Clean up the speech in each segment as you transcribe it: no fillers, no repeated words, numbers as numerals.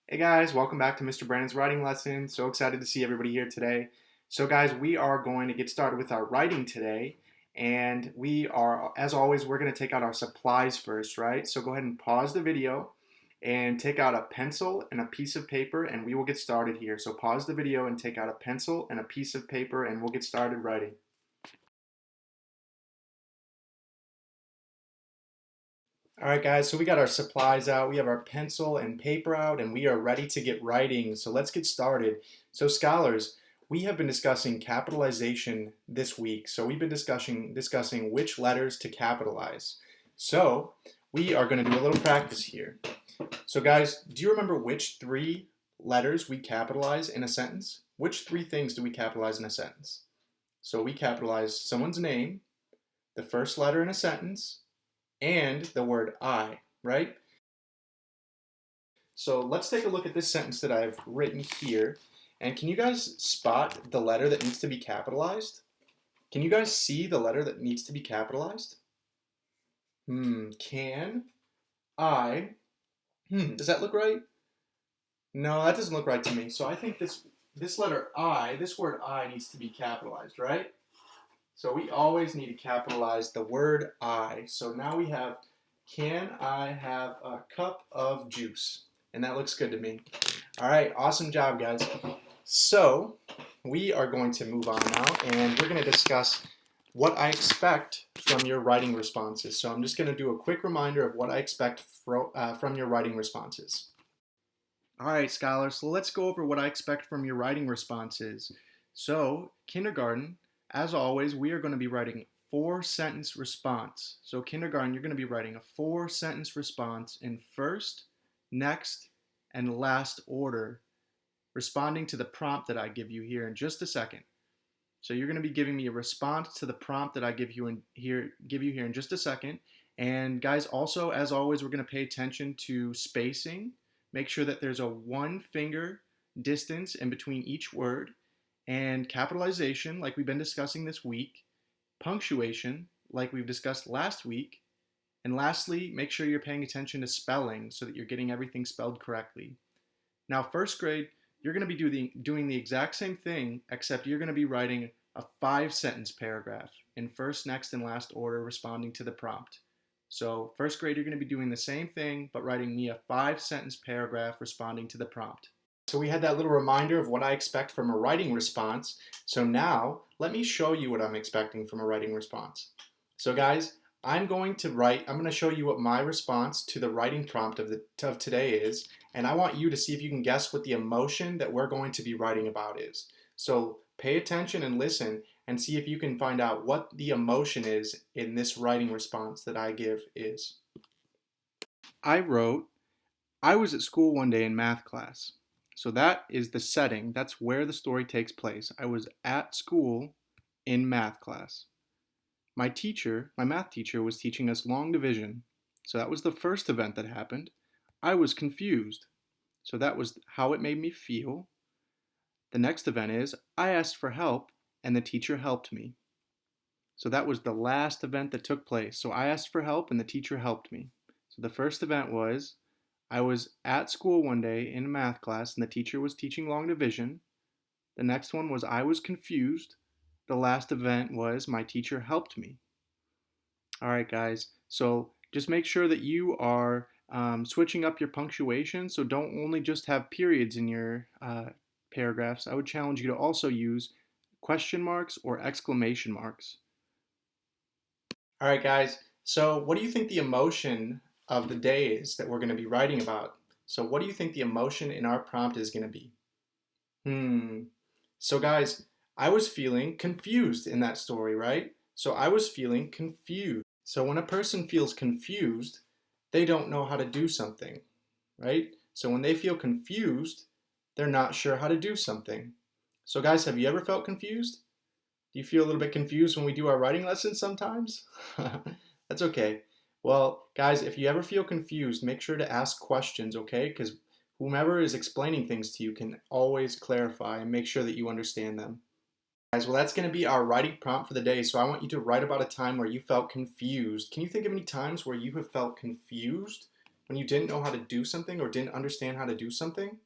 Hey guys, welcome back to Mr. Brandon's writing lesson. So excited to see everybody here today. So guys, we are going to get started with our writing today. And as always, we're going to take out our supplies first, right? So go ahead and pause the video and take out a pencil and a piece of paper and we will get started here. So pause the video and take out a pencil and a piece of paper and we'll get started writing. All right, guys, so we got our supplies out. We have our pencil and paper out, and we are ready to get writing. So let's get started. So, scholars, we have been discussing capitalization this week. So we've been discussing which letters to capitalize. So we are going to do a little practice here. So, guys, do you remember which three letters we capitalize in a sentence? Which three things do we capitalize in a sentence? So we capitalize someone's name, the first letter in a sentence, and the word I, right? So let's take a look at this sentence that I've written here. And can you guys spot the letter that needs to be capitalized? Can you guys see the letter that needs to be capitalized? Can, I, does that look right? No, that doesn't look right to me. So I think this letter I, this word I needs to be capitalized, right? So we always need to capitalize the word I. So now we have, can I have a cup of juice? And that looks good to me. All right, awesome job, guys. So we are going to move on now, and we're going to discuss what I expect from your writing responses. So I'm just going to do a quick reminder of what I expect from your writing responses. All right, scholars, so let's go over what I expect from your writing responses. So, kindergarten, as always, we are going to be writing 4-sentence response. So, kindergarten, you're going to be writing a 4-sentence response in first, next, and last order, responding to the prompt that I give you here in just a second. So, you're going to be giving me a response to the prompt that I give you here in just a second. And guys, also, as always, we're going to pay attention to spacing. Make sure that there's a 1-finger distance in between each word, and capitalization, like we've been discussing this week, punctuation, like we've discussed last week, and lastly, make sure you're paying attention to spelling so that you're getting everything spelled correctly. Now, first grade, you're going to be doing the exact same thing, except you're going to be writing a 5-sentence paragraph in first, next, and last order, responding to the prompt. So first grade, you're going to be doing the same thing, but writing me a 5-sentence paragraph responding to the prompt. So we had that little reminder of what I expect from a writing response. So now let me show you what I'm expecting from a writing response. So guys, I'm going to show you what my response to the writing prompt of today is, and I want you to see if you can guess what the emotion that we're going to be writing about is. So pay attention and listen and see if you can find out what the emotion is in this writing response that I give is. I wrote, I was at school one day in math class. So that is the setting. That's where the story takes place. I was at school in math class. My math teacher, was teaching us long division. So that was the first event that happened. I was confused. So that was how it made me feel. The next event is I asked for help and the teacher helped me. So that was the last event that took place. So I asked for help and the teacher helped me. So the first event was I was at school one day in a math class and the teacher was teaching long division. The next one was I was confused. The last event was my teacher helped me. All right, guys. So just make sure that you are switching up your punctuation. So don't only just have periods in your paragraphs. I would challenge you to also use question marks or exclamation marks. All right, guys. So what do you think the emotion of the day is that we're going to be writing about? So what do you think the emotion in our prompt is going to be? So guys, I was feeling confused in that story, right? So I was feeling confused. So when a person feels confused, they don't know how to do something, right? So when they feel confused, they're not sure how to do something. So guys, have you ever felt confused? Do you feel a little bit confused when we do our writing lessons sometimes? That's okay. Well, guys, if you ever feel confused, make sure to ask questions, okay? Because whomever is explaining things to you can always clarify and make sure that you understand them. Guys, well, that's going to be our writing prompt for the day. So I want you to write about a time where you felt confused. Can you think of any times where you have felt confused when you didn't know how to do something or didn't understand how to do something?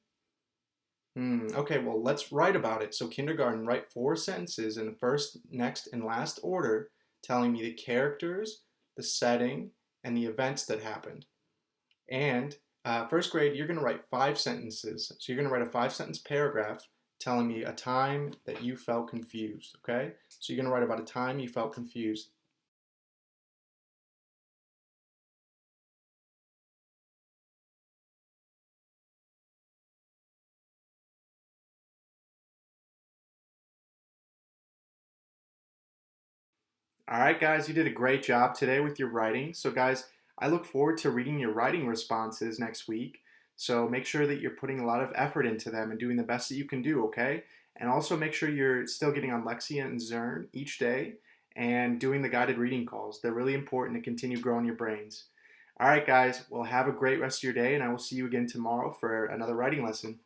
Okay, well, let's write about it. So, kindergarten, write 4 sentences in the first, next, and last order, telling me the characters, the setting, and the events that happened. And first grade, you're going to write 5 sentences. So, you're going to write a 5 sentence paragraph telling me a time that you felt confused, okay? So, you're going to write about a time you felt confused. All right, guys, you did a great job today with your writing. So, guys, I look forward to reading your writing responses next week. So, make sure that you're putting a lot of effort into them and doing the best that you can do, okay? And also make sure you're still getting on Lexia and Zern each day and doing the guided reading calls. They're really important to continue growing your brains. All right, guys, well, have a great rest of your day, and I will see you again tomorrow for another writing lesson.